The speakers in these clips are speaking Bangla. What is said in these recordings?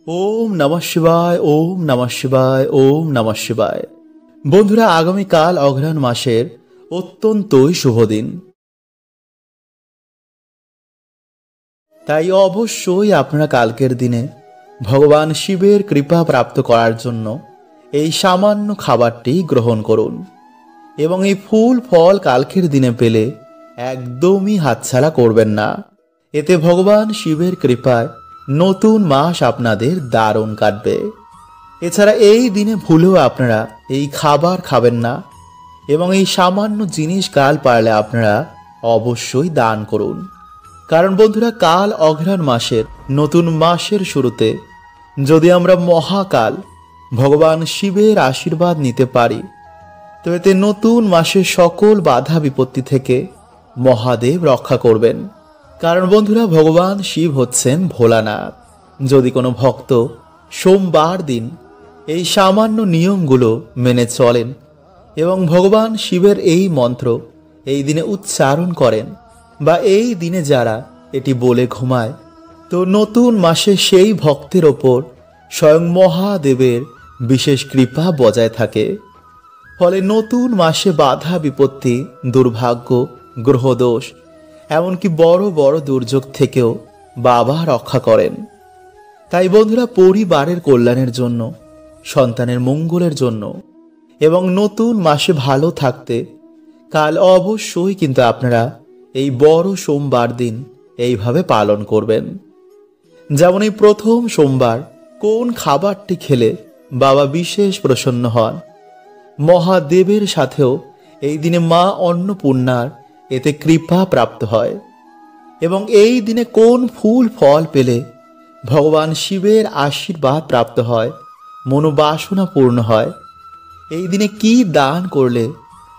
ওম নমঃ শিবায়, ওম নমঃ শিবায়, ওম নমঃ শিবায়। বন্ধুরা, আগামীকাল অঘ্রাণ মাসের অত্যন্তই শুভ দিন। তাই অবশ্যই আপনারা কালকের দিনে ভগবান শিবের কৃপা প্রাপ্ত করার জন্য এই সামান্য খাবারটি গ্রহণ করুন এবং এই ফুল ফল কালকের দিনে পেলে একদমই হাতছাড়া করবেন না। এতে ভগবান শিবের কৃপায় নতুন মাস আপনাদের দারুণ কাটবে। এছাড়া এই দিনে ভুলেও আপনারা এই খাবার খাবেন না এবং এই সামান্য জিনিস কাল পারলে আপনারা অবশ্যই দান করুন। কারণ বন্ধুরা, কাল অঘ্রাণ মাসের নতুন মাসের শুরুতে যদি আমরা মহাকাল ভগবান শিবের আশীর্বাদ নিতে পারি, তো এতে নতুন মাসের সকল বাধা বিপত্তি থেকে মহাদেব রক্ষা করবেন। কারণ বন্ধুরা, ভগবান শিব হচ্ছেন ভোলানাথ। যদি কোনো ভক্ত সোমবার দিন এই সামান্য নিয়মগুলো মেনে চলেন এবং ভগবান শিবের এই মন্ত্র এই দিনে উচ্চারণ করেন, বা এই দিনে যারা এটি বলে ঘুমায়, তো নতুন মাসে সেই ভক্তের ওপর স্বয়ং মহাদেবের বিশেষ কৃপা বজায় থাকে। ফলে নতুন মাসে বাধা বিপত্তি, দুর্ভাগ্য, গ্রহদোষ, এমনকি বড় বড় দুর্যোগ থেকেও বাবা রক্ষা করেন। তাই বন্ধুরা, পরিবারের কল্যাণের জন্য, সন্তানের মঙ্গলের জন্য এবং নতুন মাসে ভালো থাকতে কাল অবশ্যই কিন্তু আপনারা এই বড় সোমবার দিন এইভাবে পালন করবেন। যেমন এই প্রথম সোমবার কোন খাবারটি খেলে বাবা বিশেষ প্রসন্ন হন, মহাদেবের সাথেও এই দিনে মা অন্নপূর্ণার এতে কৃপা প্রাপ্ত হয়, এবং এই দিনে কোন ফুল ফল পেলে ভগবান শিবের আশীর্বাদ প্রাপ্ত হয়, মনোবাসনা পূর্ণ হয়, এই দিনে কি দান করলে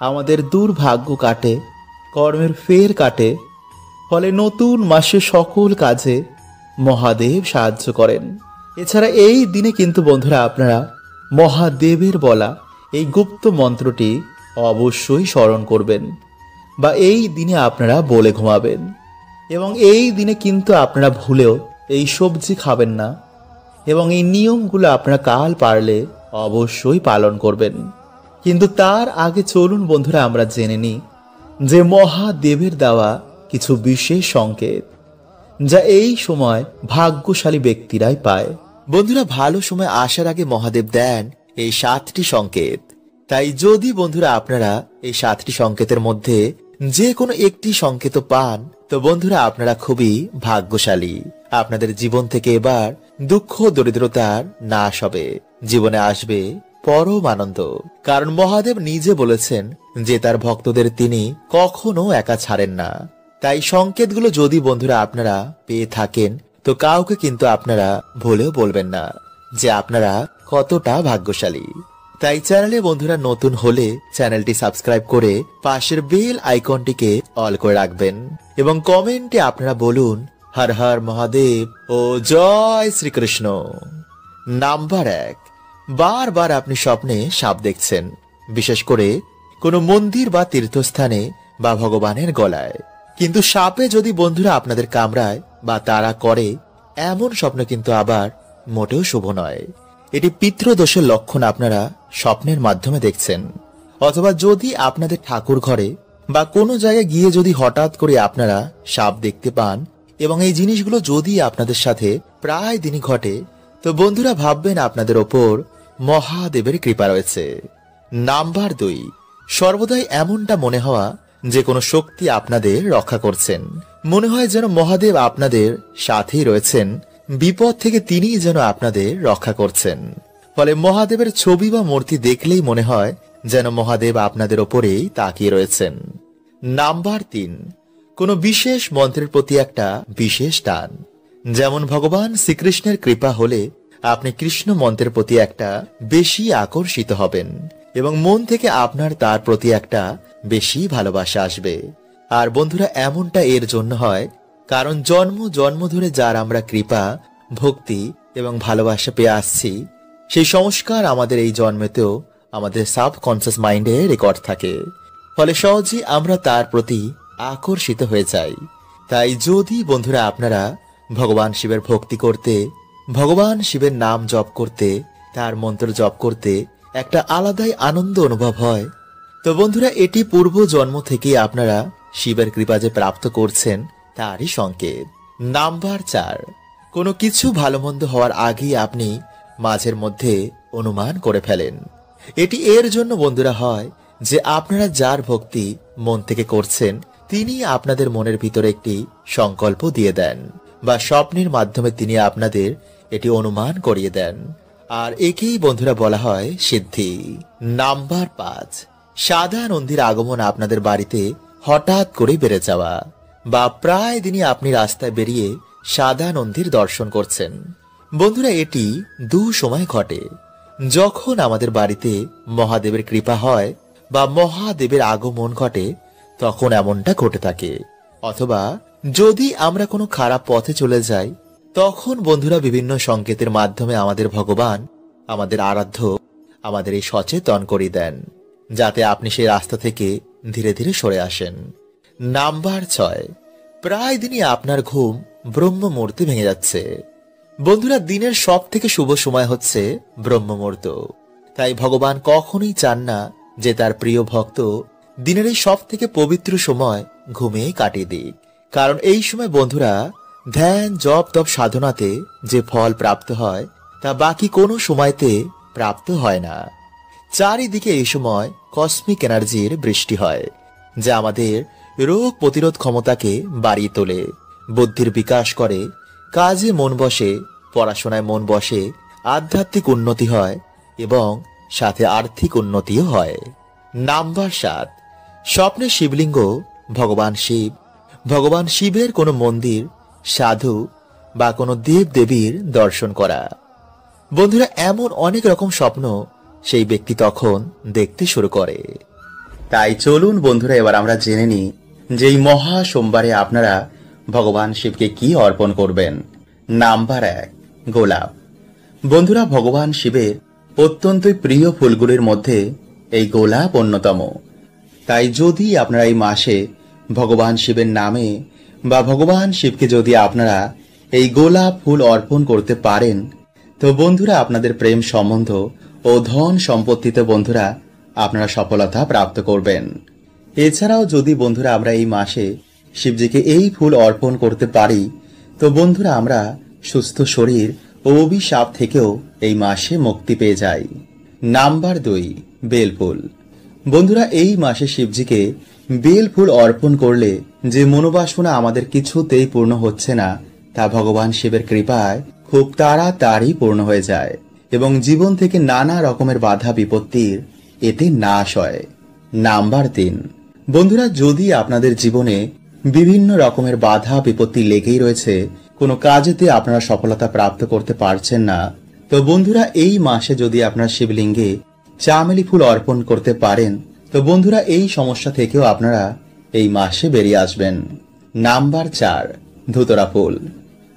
আমাদের দুর্ভাগ্য কাটে, কর্মের ফের কাটে, ফলে নতুন মাসে সকল কাজে মহাদেব সাহায্য করেন। এছাড়া এই দিনে কিন্তু বন্ধুরা আপনারা মহাদেবের বলা এই গুপ্ত মন্ত্রটি অবশ্যই স্মরণ করবেন, বা এই দিনে আপনারা বলে ঘুমাবেন। এবং এই দিনে কিন্তু আপনারা ভুলেও এই সবজি খাবেন না, এবং এই নিয়মগুলো আপনারা কাল পারলে অবশ্যই পালন করবেন। কিন্তু তার আগে চলুন বন্ধুরা আমরা জেনে নিই যে মহাদেবের দেওয়া কিছু বিশেষ সংকেত, যা এই সময় ভাগ্যশালী ব্যক্তিরাই পায়। বন্ধুরা, ভালো সময় আসার আগে মহাদেব দেন এই 7টি সংকেত। তাই যদি বন্ধুরা আপনারা এই 7টি সংকেতের মধ্যে যে কোনো একটি সংকেত পান, তো বন্ধুরা আপনারা খুবই ভাগ্যশালী। আপনাদের জীবন থেকে এবার দুঃখ দরিদ্রতার নাশ হবে, জীবনে আসবে পরম আনন্দ। কারণ মহাদেব নিজে বলেছেন যে তার ভক্তদের তিনি কখনো একা ছাড়েন না। তাই সংকেতগুলো যদি বন্ধুরা আপনারা পেয়ে থাকেন, তো কাউকে কিন্তু আপনারা ভুলেও বলবেন না যে আপনারা কতটা ভাগ্যশালী। তাই চ্যানেলে বন্ধুরা নতুন হলে চ্যানেলটি সাবস্ক্রাইব করে পাশের বেল আইকনটিকে অল করে রাখবেন, এবং কমেন্টে আপনারা বলুন হর হর মহাদেব ও জয় শ্রীকৃষ্ণ। নাম্বার 1, বারবার আপনি স্বপ্নে সাপ দেখছেন, বিশেষ করে কোনো মন্দির বা তীর্থস্থানে বা ভগবানের গলায়। কিন্তু সাপে যদি বন্ধুরা আপনাদের কামড়ায় বা তাড়া করে, এমন স্বপ্ন কিন্তু আবার মোটেও শুভ নয়। এটি পিতৃদোষের লক্ষণ আপনারা স্বপ্নের মাধ্যমে দেখছেন। অথবা যদি আপনাদের ঠাকুর ঘরে বা কোনো জায়গায় গিয়ে যদি হঠাৎ করে আপনারা সাপ দেখতে পান, এবং এই জিনিসগুলো যদি আপনাদের সাথে প্রায় দিনই ঘটে, তো বন্ধুরা ভাববেন আপনাদের ওপর মহাদেবের কৃপা রয়েছে। নাম্বার 2, সর্বদাই এমনটা মনে হওয়া যে কোনো শক্তি আপনাদের রক্ষা করছেন। মনে হয় যেন মহাদেব আপনাদের সাথেই রয়েছেন, বিপদ থেকে তিনিই যেন আপনাদের রক্ষা করছেন। ফলে মহাদেবের ছবি বা মূর্তি দেখলেই মনে হয় যেন মহাদেব আপনাদের ওপরেই তাকিয়ে রয়েছেন। নাম্বার 3, কোনো বিশেষ মন্ত্রের প্রতি একটা বিশেষ টান। যেমন ভগবান শ্রীকৃষ্ণের কৃপা হলে আপনি কৃষ্ণ মন্ত্রের প্রতি একটা বেশি আকর্ষিত হবেন, এবং মন থেকে আপনার তার প্রতি একটা বেশি ভালোবাসা আসবে। আর বন্ধুরা এমনটা এর জন্য হয় কারণ জন্ম জন্ম ধরে যার আমরা কৃপা, ভক্তি এবং ভালোবাসা পেয়ে আসছি, সেই সংস্কার আমাদের এই জন্মেতেও আমাদের সাবকনসিয়াস মাইন্ডে রেকর্ড থাকে। ফলে সহজেই আমরা তার প্রতি আকর্ষিত হয়ে যাই। তাই যদি বন্ধুরা আপনারা ভগবান শিবের ভক্তি করতে ভগবান শিবের নাম জপ করতে, তার মন্ত্র জপ করতে একটা আলাদাই আনন্দ অনুভব হয়। তো বন্ধুরা, এটি পূর্ব জন্ম থেকে আপনারা শিবের কৃপা যে প্রাপ্ত করছেন তারই সংকেত। নাম্বার 4, কোনো কিছু ভালো মন্দ হওয়ার আগেই আপনি মাঝের মধ্যে অনুমান করে ফেলেন। এটি এর জন্য বন্ধুরা হয় যে আপনারা যার ভক্তি মন থেকে করছেন তিনি আপনাদের মনের ভিতরে একটি সংকল্প দিয়ে দেন, বা স্বপ্নের মাধ্যমে তিনি আপনাদের এটি অনুমান করিয়ে দেন, আর একেই বন্ধুরা বলা হয় সিদ্ধি। নাম্বার 5, সাদা নন্দীর আগমন আপনাদের বাড়িতে হঠাৎ করে বেড়ে যাওয়া, বা প্রায় দিনই আপনি রাস্তায় বেরিয়ে সাদা নন্দীর দর্শন করছেন। বন্ধুরা, এটি দু সময় ঘটে। যখন আমাদের বাড়িতে মহাদেবের কৃপা হয় বা মহাদেবের আগমন ঘটে তখন এমনটা ঘটে থাকে, অথবা যদি আমরা কোনো খারাপ পথে চলে যাই তখন বন্ধুরা বিভিন্ন সংকেতের মাধ্যমে আমাদের ভগবান, আমাদের আরাধ্য আমাদের এই সচেতন করে দেন যাতে আপনি সেই রাস্তা থেকে ধীরে ধীরে সরে আসেন। নাম্বার 6, প্রায় দিনই আপনার ঘুম ব্রহ্ম মুহূর্তে ভেঙে যাচ্ছে। বন্ধুরা, দিনের সব থেকে শুভ সময় হচ্ছে ব্রহ্ম মুহূর্ত। তাই ভগবান কখনোই চান না যে তার প্রিয় ভক্ত দিনের এই সব থেকে পবিত্র সময় ঘুমিয়ে কাটিয়ে দিক, কারণ এই সময় বন্ধুরা ধ্যান জপ তপ সাধনাতে যে ফল প্রাপ্ত হয় তা বাকি কোনো সময়তে প্রাপ্ত হয় না। চারিদিকে এই সময় কসমিক এনার্জির বৃষ্টি হয় যা আমাদের রোগ প্রতিরোধ ক্ষমতাকে বাড়িয়ে তোলে, বুদ্ধির বিকাশ করে, কাজে মন বসে, পড়াশোনায় মন বসে, আধ্যাত্মিক উন্নতি হয় এবং সাথে আর্থিক উন্নতিও হয়। নাম্বার 7, স্বপ্নে শিবলিঙ্গ, ভগবান শিবের কোনো মন্দির, সাধু বা কোনো দেব দেবীর দর্শন করা। বন্ধুরা, এমন অনেক রকম স্বপ্ন সেই ব্যক্তি তখন দেখতে শুরু করে। তাই চলুন বন্ধুরা, এবার আমরা জেনে নিই যে এই মহা সোমবারে আপনারা ভগবান শিবকে কি অর্পণ করবেন। নাম্বার 1, গোলাপ। বন্ধুরা, ভগবান শিবের অত্যন্ত প্রিয় ফুলগুলির মধ্যে এই গোলাপ অন্যতম। তাই যদি আপনারা এই মাসে ভগবান শিবের নামে বা ভগবান শিবকে যদি আপনারা এই গোলাপ ফুল অর্পণ করতে পারেন তো বন্ধুরা আপনাদের প্রেম সম্বন্ধ ও ধন সম্পত্তিতে বন্ধুরা আপনারা সফলতা প্রাপ্ত করবেন। এছাড়াও যদি বন্ধুরা আমরা এই মাসে শিবজিকে এই ফুল অর্পণ করতে পারি তো বন্ধুরা আমরা সুস্থ শরীর ও অভিশাপ থেকেও এই মাসে মুক্তি পেয়ে যাই। নাম্বার 2, বেলফুল। বন্ধুরা, এই মাসে শিবজিকে বেল ফুল অর্পণ করলে যে মনোবাসনা আমাদের কিছুতেই পূর্ণ হচ্ছে না তা ভগবান শিবের কৃপায় খুব তাড়াতাড়ি পূর্ণ হয়ে যায় এবং জীবন থেকে নানা রকমের বাধা বিপত্তির এতে নাশ হয়। নাম্বার 3, বন্ধুরা, যদি আপনাদের জীবনে বিভিন্ন রকমের বাধা বিপত্তি লেগেই রয়েছে, কোনো কাজেতে আপনারা সফলতা প্রাপ্ত করতে পারছেন না, তো বন্ধুরা এই মাসে যদি আপনারা শিবলিঙ্গে চামেলি ফুল অর্পণ করতে পারেন তো বন্ধুরা এই সমস্যা থেকেও আপনারা এই মাসে বেরিয়ে আসবেন। নাম্বার 4, ধুতরা ফুল।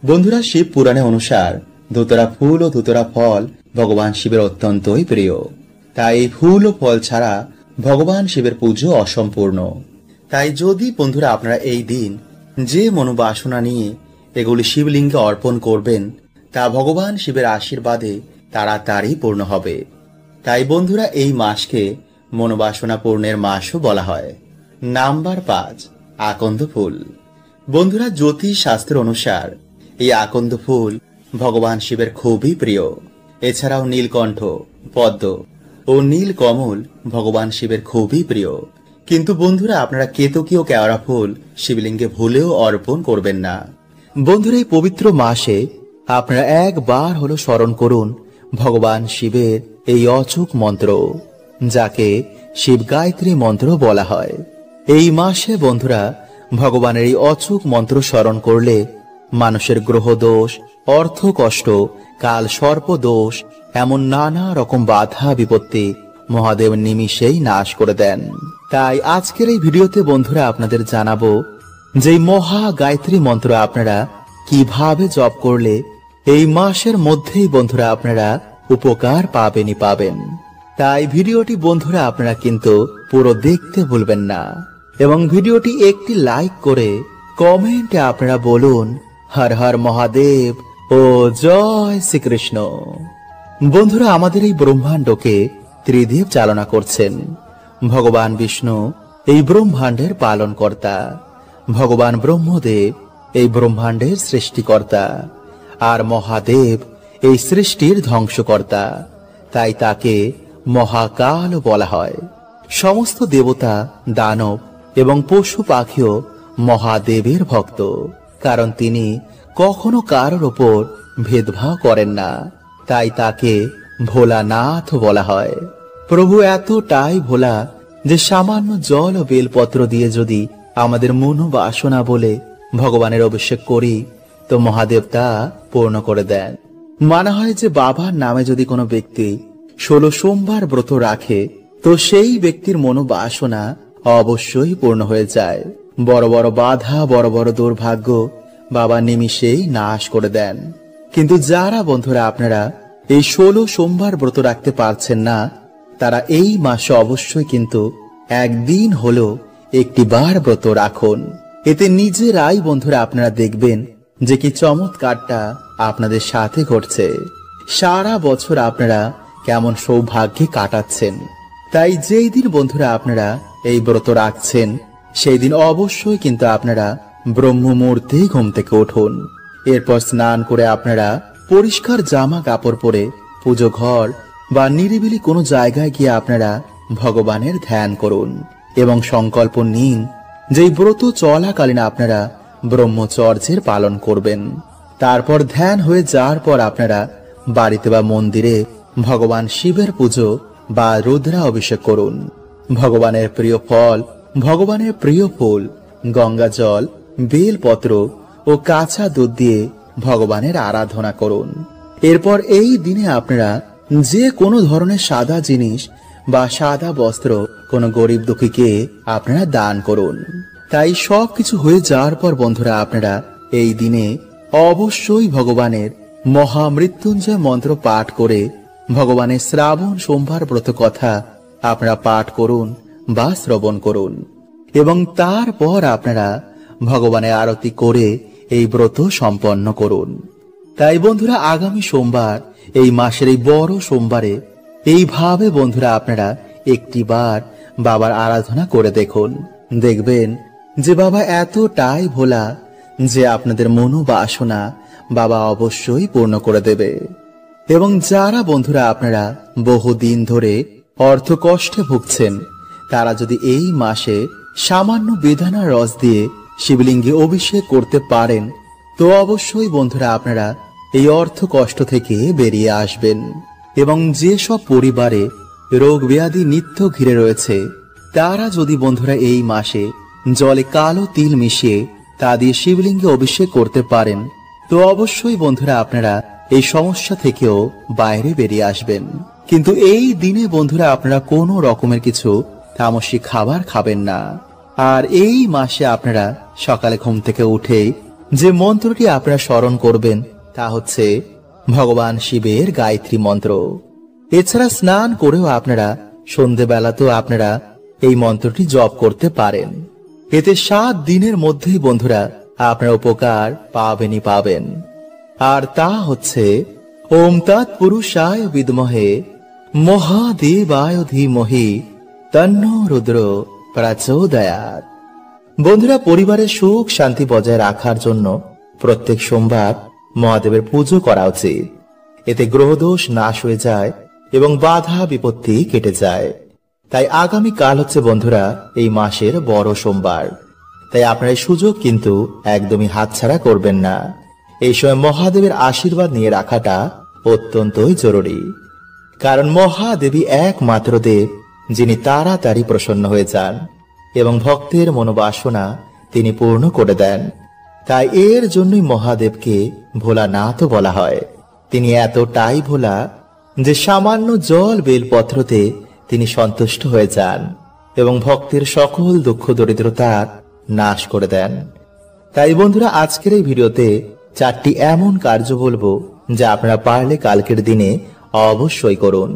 বন্ধুরা, শিব পুরাণে অনুসার ধুতরা ফুল ও ধুতরা ফল ভগবান শিবের অত্যন্তই প্রিয়। তাই এই ফুল ও ফল ছাড়া ভগবান শিবের পুজো অসম্পূর্ণ। তাই যদি বন্ধুরা আপনারা এই দিন যে মনোবাসনা নিয়ে এগুলি শিবলিঙ্গে অর্পণ করবেন তা ভগবান শিবের আশীর্বাদে তাড়াতাড়ি পূর্ণ হবে। তাই বন্ধুরা এই মাসকে মনোবাসনা পূর্ণের মাসও বলা হয়। নাম্বার 5, আকন্দ ফুল। বন্ধুরা, জ্যোতিষ শাস্ত্র অনুসার এই আকন্দ ফুল ভগবান শিবের খুবই প্রিয়। এছাড়াও নীলকণ্ঠ, পদ্ম ও নীল কমল ভগবান শিবের খুবই প্রিয়। কিন্তু বন্ধুরা আপনারা কেতকী ও কেওড়া ফুল শিবলিঙ্গে ভুলেও অর্পণ করবেন না। বন্ধুরা, এই পবিত্র মাসে আপনারা একবার হলো স্মরণ করুন ভগবান শিবের এই অচূক মন্ত্র, যাকে শিব গায়ত্রী মন্ত্র বলা হয়। এই মাসে বন্ধুরা ভগবানের এই অচূক মন্ত্র স্মরণ করলে মানুষের গ্রহ দোষ, অর্থ কষ্ট, কাল সর্প দোষ, এমন নানা রকম বাধা বিপত্তি মহাদেব নিমিষেই নাশ করে দেন। তাই আজকের এই ভিডিওতে বন্ধুরা আপনাদের জানাবো যে মহা গায়ত্রী মন্ত্র আপনারা কিভাবে জপ করলে এই মাসের মধ্যেই বন্ধুরা আপনারা উপকার পাবেনই পাবেন। তাই ভিডিওটি বন্ধুরা আপনারা কিন্তু পুরো দেখতে ভুলবেন না এবং ভিডিওটি একটি লাইক করে কমেন্টে আপনারা বলুন হর হর মহাদেব, ও জয় শ্রীকৃষ্ণ। বন্ধুরা, আমাদের এই ব্রহ্মাণ্ডকে ত্রিদেব চালনা করছেন। ভগবান বিষ্ণু এই ব্রহ্মাণ্ডের পালনকর্তা, ভগবান ব্রহ্মদেব এই ব্রহ্মাণ্ডের সৃষ্টিকর্তা, আর মহাদেব এই সৃষ্টির ধ্বংসকর্তা। তাই তাকে মহাকাল বলা হয়। সমস্ত দেবতা, দানব এবং পশু পাখিও মহাদেবের ভক্ত, কারণ তিনি কখনো কারোর ওপর ভেদভাব করেন না। তাই তাকে ভোলানাথ বলা হয়। প্রভু এতটাই ভোলা যে সামান্য জল ও বেলপত্র দিয়ে যদি আমাদের মনোবাসনা বলে ভগবানের অভিষেক করি, তো মহাদেব তা পূর্ণ করে দেন। মানা হয় যে বাবার নামে যদি কোনো ব্যক্তি 16 সোমবার ব্রত রাখে, তো সেই ব্যক্তির মনোবাসনা অবশ্যই পূর্ণ হয়ে যায়। বড় বড় বাধা, বড় বড় দুর্ভাগ্য বাবা নিমিষেই নাশ করে দেন। কিন্তু যারা বন্ধুরা আপনারা এই 16 সোমবার ব্রত রাখতে পারছেন না, তারা এই মাসে অবশ্যই কিন্তু একদিন হলো একটি বার ব্রত রাখুন। এতে নিজেরাই বন্ধুরা আপনারা দেখবেন যে কি চমৎকারটা আপনাদের সাথে ঘটছে। সারা বছর আপনারা কেমন সৌভাগ্যে কাটাচ্ছেন। তাই যেই দিন বন্ধুরা আপনারা এই ব্রত রাখছেন, সেই দিন অবশ্যই কিন্তু আপনারা ব্রহ্ম মুহূর্তে ঘুম থেকে উঠুন। এরপর স্নান করে আপনারা পরিষ্কার জামা কাপড় পরে পুজো ঘর বা নিরিবিলি কোনো জায়গায় গিয়ে আপনারা ভগবানের ধ্যান করুন এবং সংকল্প নিন যে ব্রত চলাকালীন আপনারা ব্রহ্মচর্যের পালন করবেন। তারপর ধ্যান হয়ে যাওয়ার পর আপনারা বাড়িতে বা মন্দিরে ভগবান শিবের পুজো বা রুদ্রা অভিষেক করুন। ভগবানের প্রিয় ফল, ভগবানের প্রিয় ফুল, গঙ্গা জল, বেলপত্র ও কাঁচা দুধ দিয়ে ভগবানের আরাধনা করুন। এরপর এই দিনে আপনারা যে কোনো ধরনের সাদা জিনিস বা সাদা বস্ত্র কোনো গরিব দুঃখীকে আপনারা দান করুন। তাই সবকিছু হয়ে যাওয়ার পর বন্ধুরা আপনারা এই দিনে অবশ্যই ভগবানের মহামৃত্যুঞ্জয় মন্ত্র পাঠ করে ভগবানের শ্রাবণ সোমবার ব্রত কথা আপনারা পাঠ করুন বা শ্রবণ করুন এবং তারপর আপনারা ভগবানের আরতি করে এই ব্রত সম্পন্ন করুন। তাই বন্ধুরা আগামী সোমবার, এই মাসের এই বড় সোমবারে এইভাবে বন্ধুরা আপনারা একটি বার বাবার আরাধনা করে দেখুন। দেখবেন যে বাবা এতটাই ভোলা যে আপনাদের মনোবাসনা বাবা অবশ্যই পূর্ণ করে দেবে। এবং যারা বন্ধুরা আপনারা বহুদিন ধরে অর্থ কষ্টে ভুগছেন, তারা যদি এই মাসে সামান্য বেদানার রস দিয়ে শিবলিঙ্গে অভিষেক করতে পারেন, তো অবশ্যই বন্ধুরা আপনারা এই অর্থ কষ্ট থেকে বেরিয়ে আসবেন। এবং যেসব পরিবারে রোগ ব্যাধি নিত্য ঘিরে রয়েছে, তারা যদি বন্ধুরা এই মাসে জলে কালো তিল মিশিয়ে তা দিয়ে শিবলিঙ্গে অভিষেক করতে পারেন, তো অবশ্যই বন্ধুরা আপনারা এই সমস্যা থেকেও বাইরে বেরিয়ে আসবেন। কিন্তু এই দিনে বন্ধুরা আপনারা কোনো রকমের কিছু তামসিক খাবার খাবেন না। আর এই মাসে আপনারা সকালে ঘুম থেকে উঠে যে মন্ত্রটি আপনারা স্মরণ করবেন তা হচ্ছে ভগবান শিবের গায়ত্রী মন্ত্র। এছাড়া স্নান করেও আপনারা সন্ধেবেলাতেও আপনারা এই মন্ত্রটি জপ করতে পারেন। এতে 7 দিনের মধ্যেই বন্ধুরা আপনারা উপকার পাবেনই পাবেন। আর তা হচ্ছে ওম তৎপুরুষায় বিদ্মহে মহাদেবায় ধীমহি তন্নো রুদ্র প্রচোদয়াৎ। বন্ধুরা, পরিবারের সুখ শান্তি বজায় রাখার জন্য প্রত্যেক সোমবার মহাদেবের পুজো করা উচিত। এতে গ্রহদোষ নাশ হয়ে যায় এবং বাধা বিপত্তি কেটে যায়। তাই আগামী কাল হচ্ছে বন্ধুরা এই মাসের বড় সোমবার। তাই আপনার এই সুযোগ কিন্তু একদমই হাতছাড়া করবেন না। এই সময় মহাদেবের আশীর্বাদ নিয়ে রাখাটা অত্যন্তই জরুরি, কারণ মহাদেবী একমাত্র দেব যিনি তাড়াতাড়ি প্রসন্ন হয়ে যান এবং ভক্তের মনোবাসনা তিনি পূর্ণ করে দেন। তাই এর জন্যই মহাদেবকে ভোলানাথ বলা হয়। তিনি এতটাই ভোলা যে সামান্য জল বেলপত্রতে তিনি সন্তুষ্ট হয়ে যান এবং ভক্তের সকল দুঃখ দরিদ্রতার নাশ করে দেন। তাই বন্ধুরা আজকের এই ভিডিওতে 4টি এমন কার্য বলবো যা আপনারা পারলে কালকের দিনে অবশ্যই করুন।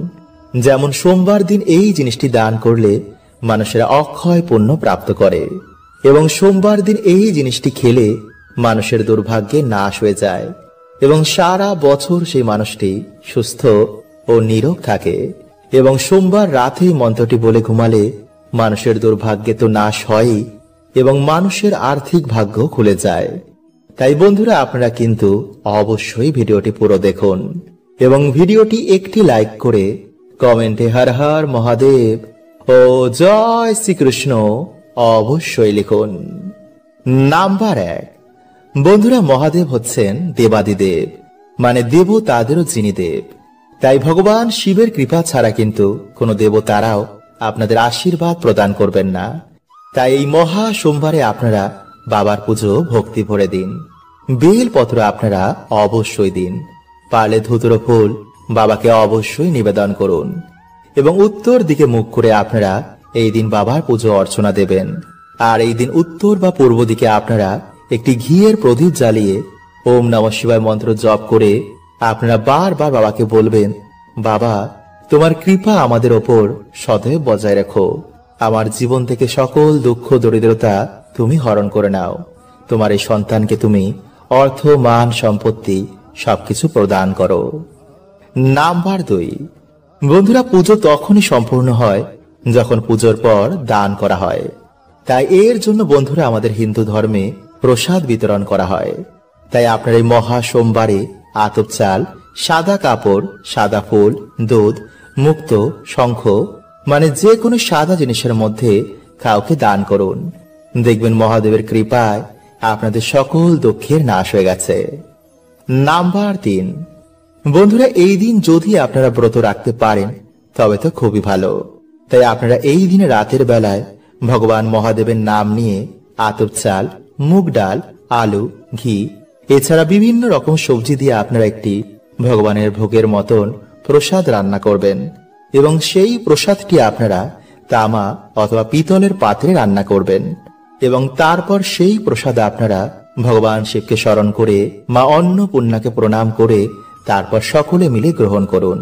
যেমন সোমবার দিন এই জিনিসটি দান করলে মানুষেরা অক্ষয় পুণ্য প্রাপ্ত করে এবং সোমবার দিন এই জিনিসটি খেলে মানুষের দুর্ভাগ্যে নাশ হয়ে যায় এবং সারা বছর সেই মানুষটি সুস্থ ও নিরোগ থাকে। এবং সোমবার রাতে মন্ত্রটি বলে ঘুমালে মানুষের দুর্ভাগ্যে তো নাশ হয়ই এবং মানুষের আর্থিক ভাগ্য খুলে যায়। তাই বন্ধুরা, আপনারা কিন্তু অবশ্যই ভিডিওটি পুরো দেখুন এবং ভিডিওটি একটি লাইক করে কমেন্টে হর হর মহাদেব ও জয় শ্রীকৃষ্ণ অবশ্যই লিখুন। নাম্বার 1, বন্ধুরা, মহাদেব হচ্ছেন দেবাদিদেব, মানে দেবতাদেরও যিনি দেব। তাই ভগবান শিবের কৃপা ছাড়া কিন্তু কোনো দেবতারাও আপনাদের আশীর্বাদ প্রদান করবেন না। তাই এই মহা সোমবারে আপনারা বাবার পুজো ভক্তি ভরে দিন। বেলপত্র আপনারা অবশ্যই দিন। পারলে ধুতুরো ফুল বাবাকে অবশ্যই নিবেদন করুন এবং উত্তর দিকে মুখ করে আপনারা এই দিন বাবার পুজো অর্চনা দেবেন। আর এই দিন উত্তর বা পূর্ব দিকে আপনারা একটি ঘিয়ের প্রদীপ জ্বালিয়ে ওম নমঃ শিবায় মন্ত্র জপ করে আপনারা বারবার বাবাকে বলবেন, বাবা, তোমার কৃপা আমাদের ওপর সদৈব বজায় রেখো। আমার জীবন থেকে সকল দুঃখ দরিদ্রতা তুমি হরণ করে নাও। তোমার এই সন্তানকে তুমি অর্থ, মান, সম্পত্তি সবকিছু প্রদান করো। নাম্বার 2, বন্ধুরা, পুজো তখনই সম্পূর্ণ হয় যখন পুজোর পর দান করা হয়। তাই এর জন্য বন্ধুরা আমাদের হিন্দু ধর্মে প্রসাদ বিতরণ করা হয়। তাই আপনার এই মহা সোমবারে আতপ চাল, সাদা কাপড়, সাদা ফুল, দুধ, মুক্ত, শঙ্খ, মানে যে কোনো সাদা জিনিসের মধ্যে কাউকে দান করুন। দেখবেন মহাদেবের কৃপায় আপনাদের সকল দুঃখের নাশ হয়ে গেছে। নাম্বার 3, বন্ধুরা, এই দিন যদি আপনারা ব্রত রাখতে পারেন তবে তো খুবই ভালো। তাই আপনারা এই দিনে রাতের বেলায় ভগবান মহাদেবের নাম নিয়ে আতপ চাল, মুগ ডাল, আলু, ঘি এছাড়া বিভিন্ন রকম সবজি দিয়ে আপনারা একটি ভগবানের ভোগের মতন প্রসাদ রান্না করবেন এবং সেই প্রসাদটি আপনারা তামা অথবা পিতলের পাত্রে রান্না করবেন এবং তারপর সেই প্রসাদ আপনারা ভগবান শিবকে স্মরণ করে মা অন্নপূর্ণাকে প্রণাম করে তারপর সকলে মিলে গ্রহণ করুন।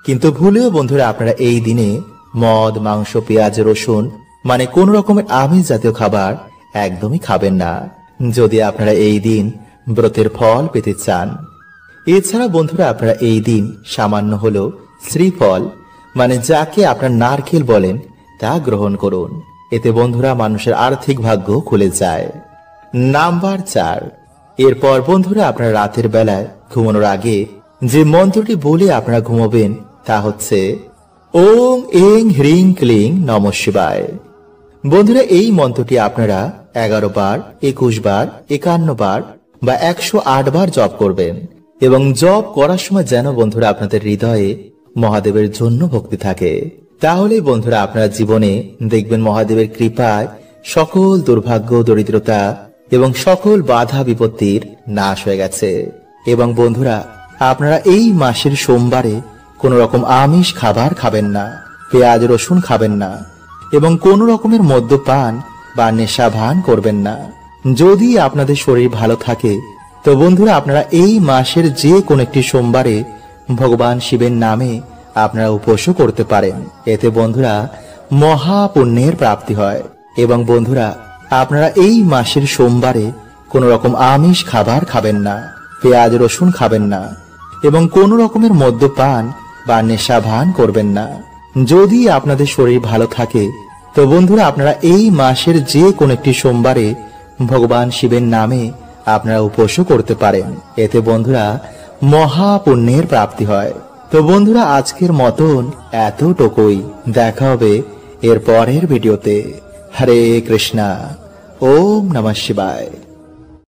কিন্তু ভুলেও বন্ধুরা আপনারা এই দিনে মদ, মাংস, পেঁয়াজ, রসুন মানে কোন রকমের আমিষ জাতীয় খাবার একদমই খাবেন না, যদি আপনারা এই দিন ব্রতের ফল পেতে চান। এছাড়া বন্ধুরা আপনারা এই দিন সামান্য হলেও শ্রীফল মানে যাকে আপনার নারকেল বলেন তা গ্রহণ করুন। এতে বন্ধুরা মানুষের আর্থিক ভাগ্য খুলে যায়। নাম্বার 4, এরপর বন্ধুরা আপনারা রাতের বেলায় ঘুমানোর আগে যে মন্ত্রটি বলে আপনারা ঘুমাবেন তা হচ্ছে ওং এং হ্রিং ক্লিং নমঃ শিবায়। বন্ধুরা এই মন্ত্রটি আপনারা 11 বার, 21 বার, 51 বার বা 108 বার জপ করবেন এবং জপ করার সময় যেন বন্ধুরা আপনাদের হৃদয়ে মহাদেবের জন্য ভক্তি থাকে। তাহলে বন্ধুরা আপনারা জীবনে দেখবেন মহাদেবের কৃপায় সকল দুর্ভাগ্য, দরিদ্রতা এবং সকল বাধা বিপত্তির নাশ হয়ে গেছে। এবং বন্ধুরা আপনারা এই মাসের সোমবারে কোন রকম আমিষ খাবার খাবেন না, পেঁয়াজ রসুন খাবেন না এবং কোন রকমের মদ্যপান বা নেশা ভান করবেন না। যদি আপনাদের শরীর ভালো থাকে তো বন্ধুরা আপনারা এই মাসের যে কোন একটি সোমবারে ভগবান শিবের নামে আপনারা উপোসও করতে পারেন। এতে বন্ধুরা মহা পুণ্যের প্রাপ্তি হয়। এবং বন্ধুরা আপনারা এই মাসের সোমবারে কোন রকম আমিষ খাবার খাবেন না, পেঁয়াজ রসুন খাবেন না এবং কোন রকমের মদ্যপান বা নেশা ভান করবেন না। যদি আপনাদের শরীর ভালো থাকে তো বন্ধুরা আপনারা এই মাসের যে কোন একটি সোমবারে ভগবান শিবের নামে আপনারা উপোসও করতে পারেন। এতে বন্ধুরা মহা পুণ্যের প্রাপ্তি হয়। তো বন্ধুরা আজকের মতন এতটুকুই। দেখা হবে এর পরের ভিডিওতে। হরে কৃষ্ণা। ওম নমঃ শিবায়।